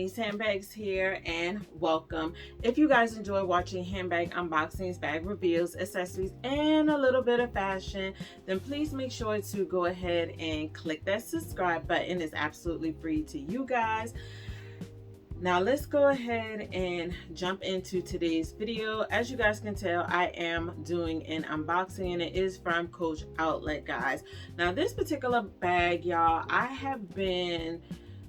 Denise Handbags here, and welcome. If you guys enjoy watching handbag unboxings, bag reviews, accessories, and a little bit of fashion, then please make sure to go ahead and click that subscribe button. It's absolutely free to you guys. Now let's go ahead and jump into today's video. As you guys can tell, I am doing an unboxing, and it is from Coach Outlet, guys. Now this particular bag, y'all, I have been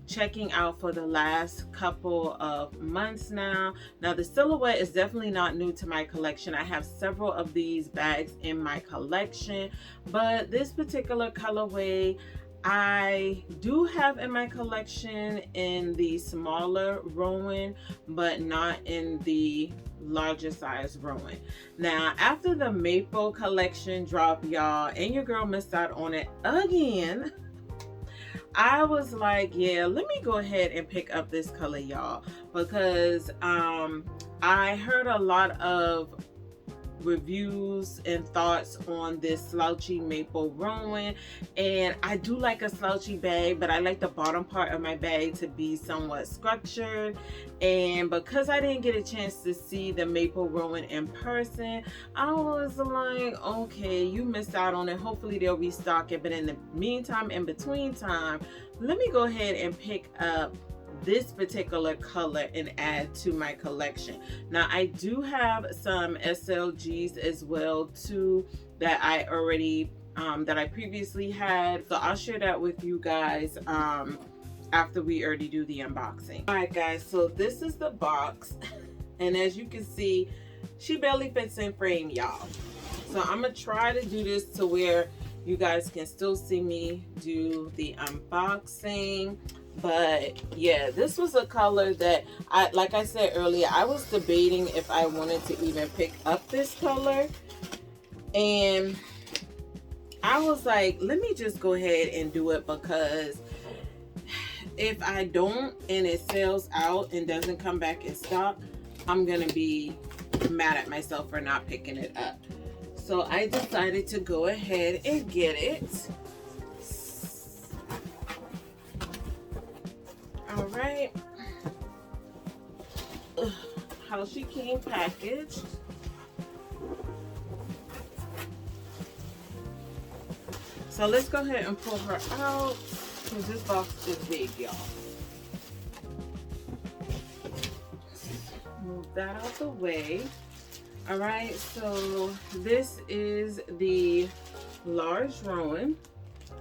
checking out for the last couple of months now. Now the silhouette is definitely not new to my collection. I have several of these bags in my collection, but this particular colorway I do have in my collection in the smaller Rowan, but not in the larger size Rowan. Now after the maple collection dropped, y'all, and your girl missed out on it again, I was like, yeah, let me go ahead and pick up this color, y'all, because I heard a lot of reviews and thoughts on this slouchy maple Rowan, and I do like a slouchy bag, but I like the bottom part of my bag to be somewhat structured. And because I didn't get a chance to see the maple Rowan in person, I was like, okay, you missed out on it. Hopefully they'll restock it, but in the meantime, in between time, let me go ahead and pick up this particular color and add to my collection. Now I do have some SLGs as well too that I already that I previously had, so I'll share that with you guys after we already do the unboxing. All right guys, so this is the box, and as you can see, she barely fits in frame, y'all. So I'm gonna try to do this to where you guys can still see me do the unboxing. But yeah, this was a color that like I said earlier, I was debating if I wanted to even pick up this color, and I was like, let me just go ahead and do it, because if I don't and it sells out and doesn't come back in stock, I'm gonna be mad at myself for not picking it up. So I decided to go ahead and get it. All right, how she came packaged. So let's go ahead and pull her out, because this box is big, y'all. Move that out the way. All right, so this is the large Rowan.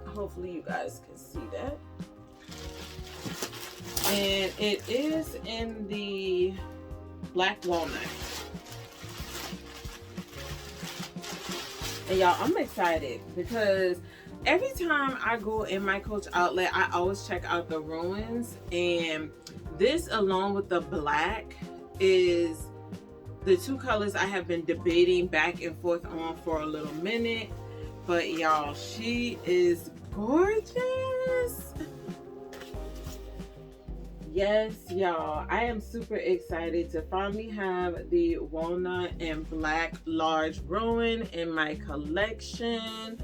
Hopefully you guys can see that. And it is in the black walnut. And y'all, I'm excited because every time I go in my Coach Outlet, I always check out the Rowans, and this along with the black is the two colors I have been debating back and forth on for a little minute. But y'all, she is gorgeous. Yes, y'all, I am super excited to finally have the walnut and black large Rowan in my collection.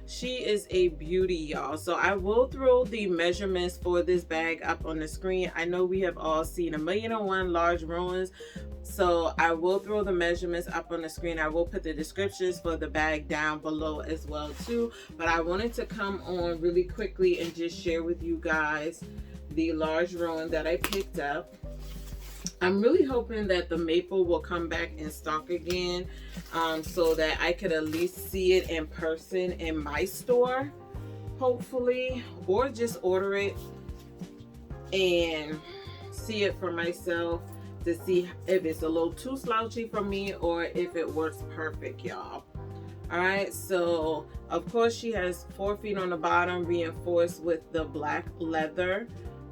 She is a beauty, y'all. So I will throw the measurements for this bag up on the screen. I know we have all seen 1,000,001 large Rowans, so I will throw the measurements up on the screen. I will put the descriptions for the bag down below as well too. But I wanted to come on really quickly and just share with you guys the large Rowan that I picked up. I'm really hoping that the maple will come back in stock again, so that I could at least see it in person in my store, hopefully, or just order it and see it for myself to see if it's a little too slouchy for me or if it works perfect, y'all. All right, so of course she has 4 feet on the bottom, reinforced with the black leather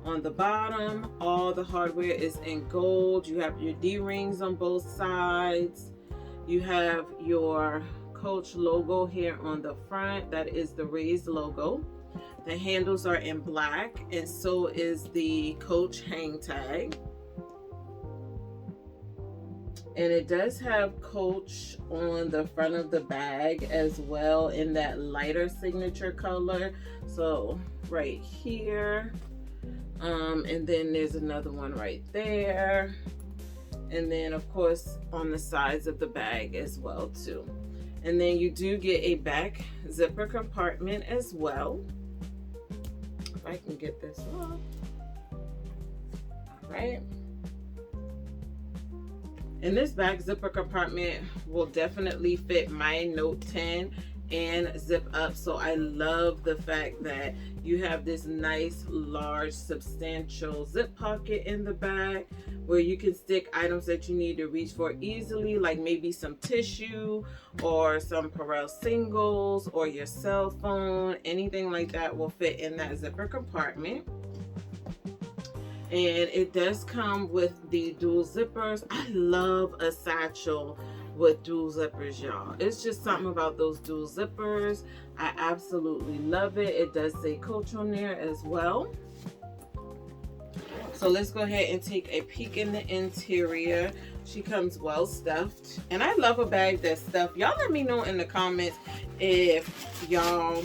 on the bottom. All the hardware is in gold. You have your D-rings on both sides. You have your Coach logo here on the front. That is the raised logo. The handles are in black, and so is the Coach hang tag. And it does have Coach on the front of the bag as well in that lighter signature color. So right here, And then there's another one right there. And then of course on the sides of the bag as well too. And then you do get a back zipper compartment as well. If I can get this off. All right. And this back zipper compartment will definitely fit my Note 10 and zip up. So I love the fact that you have this nice, large, substantial zip pocket in the back where you can stick items that you need to reach for easily, like maybe some tissue or some Purell singles or your cell phone. Anything like that will fit in that zipper compartment. And it does come with the dual zippers. I love a satchel with dual zippers, y'all. It's just something about those dual zippers. I absolutely love it. It does say Coach on there as well. So let's go ahead and take a peek in the interior. She comes well stuffed. And I love a bag that's stuffed. Y'all let me know in the comments if y'all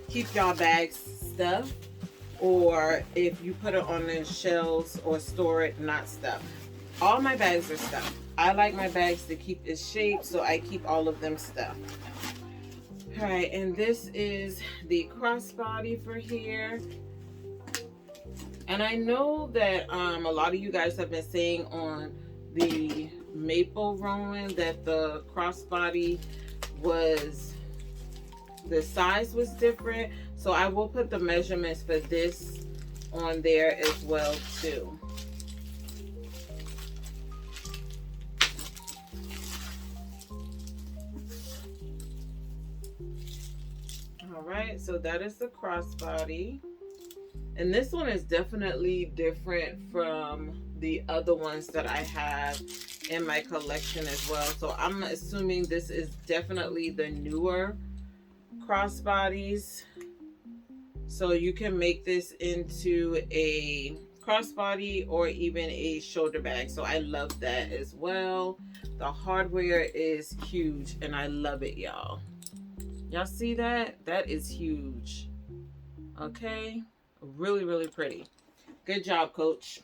keep y'all bags stuffed, or if you put it on the shelves or store it not stuffed. All my bags are stuffed. I like my bags to keep its shape, so I keep all of them stuffed. All right, and this is the crossbody for here. And I know that a lot of you guys have been saying on the maple Rowan that the crossbody was, the size was different. So I will put the measurements for this on there as well too. All right, so that is the crossbody. And this one is definitely different from the other ones that I have in my collection as well. So I'm assuming this is definitely the newer crossbodies. So you can make this into a crossbody or even a shoulder bag. So I love that as well. The hardware is huge and I love it, y'all. Y'all see that? That is huge. Okay. Really, really pretty. Good job, Coach.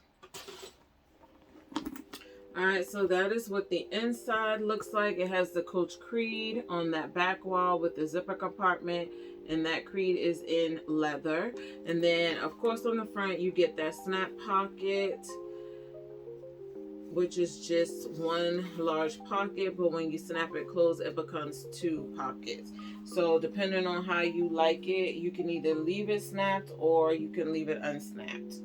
All right, so that is what the inside looks like. It has the Coach Creed on that back wall with the zipper compartment, and that Creed is in leather. And then, of course, on the front, you get that snap pocket, which is just one large pocket, but when you snap it closed, it becomes two pockets. So depending on how you like it, you can either leave it snapped or you can leave it unsnapped.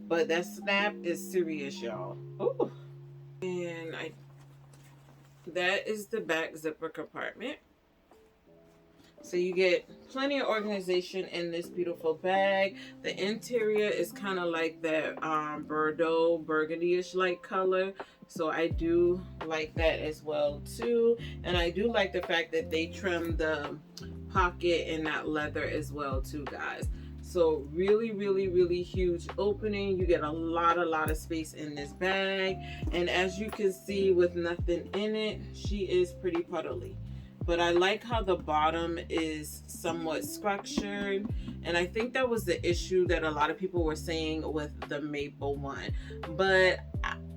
But that snap is serious, y'all. Ooh. And that is the back zipper compartment. So you get plenty of organization in this beautiful bag. The interior is kind of like that Bordeaux, burgundy-ish like color. So I do like that as well too. And I do like the fact that they trimmed the pocket and that leather as well too, guys. So really, really, really huge opening. You get a lot of space in this bag. And as you can see, with nothing in it, she is pretty puddly. But I like how the bottom is somewhat structured. And I think that was the issue that a lot of people were saying with the maple one. But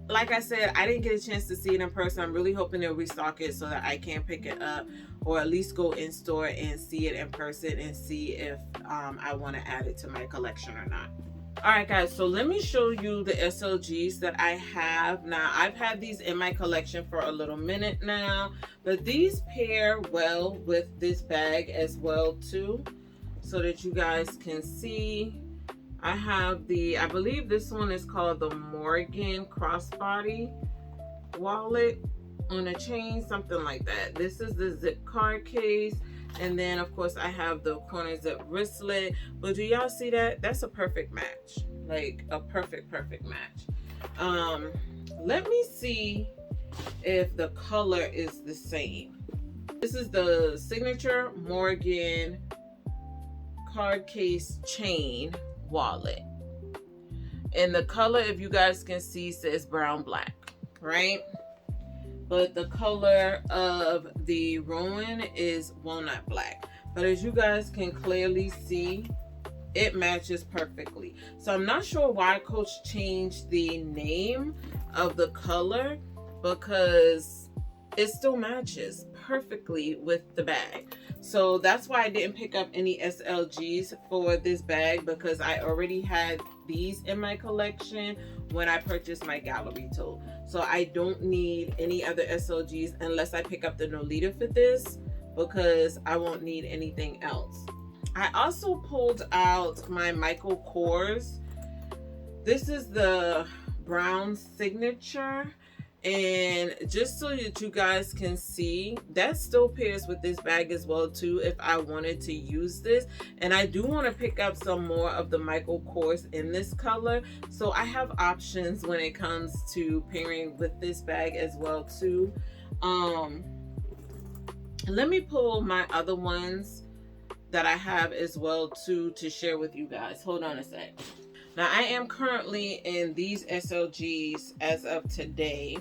like I said, I didn't get a chance to see it in person. I'm really hoping they'll restock it so that I can pick it up, or at least go in store and see it in person and see if I want to add it to my collection or not. All right, guys, so let me show you the SLGs that I have. Now, I've had these in my collection for a little minute now, but these pair well with this bag as well too, so that you guys can see. I have the, I believe this one is called the Morgan crossbody wallet on a chain, something like that. This is the zip card case. And then of course I have the corner zip wristlet. But do y'all see that? That's a perfect match. Like a perfect match. Let me see if the color is the same. This is the signature Morgan card case chain wallet. And the color, if you guys can see, says brown black, right? But the color of the Rowan is walnut black. But as you guys can clearly see, it matches perfectly. So I'm not sure why Coach changed the name of the color, because it still matches perfectly with the bag. So that's why I didn't pick up any SLGs for this bag, because I already had these in my collection when I purchased my gallery tote. So I don't need any other SLGs unless I pick up the Nolita for this, because I won't need anything else. I also pulled out my Michael Kors. This is the brown signature, and just so that you guys can see, that still pairs with this bag as well too if I wanted to use this. And I do want to pick up some more of the Michael Kors in this color, so I have options when it comes to pairing with this bag as well too. Let me pull my other ones that I have as well too to share with you guys. Hold on a sec. Now I am currently in these SLGs as of today.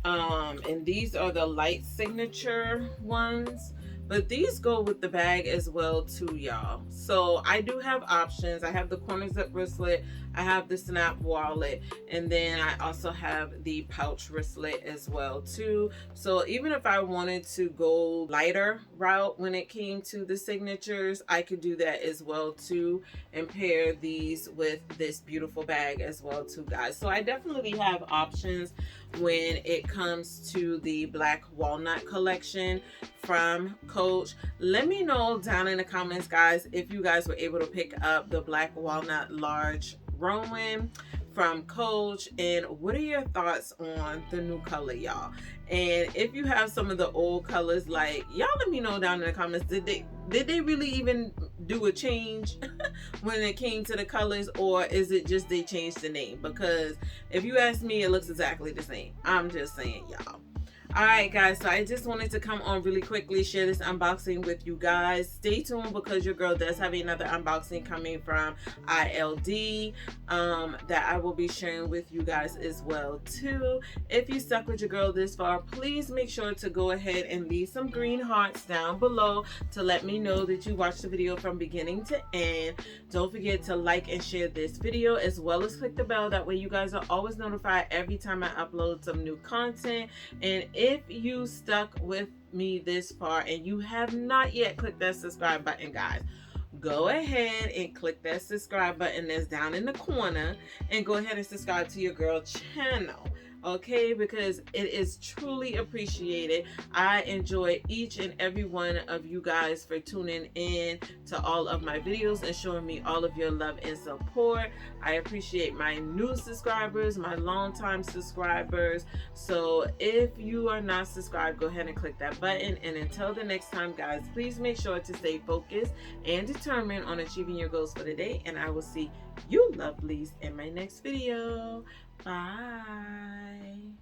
And these are the light signature ones, but these go with the bag as well too, y'all. So I do have options. I have the corner zip wristlet, I have the snap wallet, and then I also have the pouch wristlet as well too. So even if I wanted to go lighter route when it came to the signatures, I could do that as well too, and pair these with this beautiful bag as well too, guys. So I definitely have options when it comes to the Black Walnut collection from Coach. Let me know down in the comments, guys, if you guys were able to pick up the Black Walnut Large Rowan from Coach, and what are your thoughts on the new color, y'all? And if you have some of the old colors, like, y'all let me know down in the comments, did they really even do a change when it came to the colors, or is it just they changed the name? Because if you ask me, it looks exactly the same. I'm just saying, y'all. All right, guys, so I just wanted to come on really quickly, share this unboxing with you guys. Stay tuned, because your girl does have another unboxing coming from ILD that I will be sharing with you guys as well too. If you stuck with your girl this far, please make sure to go ahead and leave some green hearts down below to let me know that you watched the video from beginning to end. Don't forget to like and share this video, as well as click the bell. That way you guys are always notified every time I upload some new content. And if you stuck with me this far and you have not yet clicked that subscribe button, guys, go ahead and click that subscribe button that's down in the corner, and go ahead and subscribe to your girl channel, okay? Because it is truly appreciated. I enjoy each and every one of you guys for tuning in to all of my videos and showing me all of your love and support. I appreciate my new subscribers, my longtime subscribers. So if you are not subscribed, go ahead and click that button. And until the next time, guys, please make sure to stay focused and determined on achieving your goals for the day. And I will see you lovelies in my next video. Bye.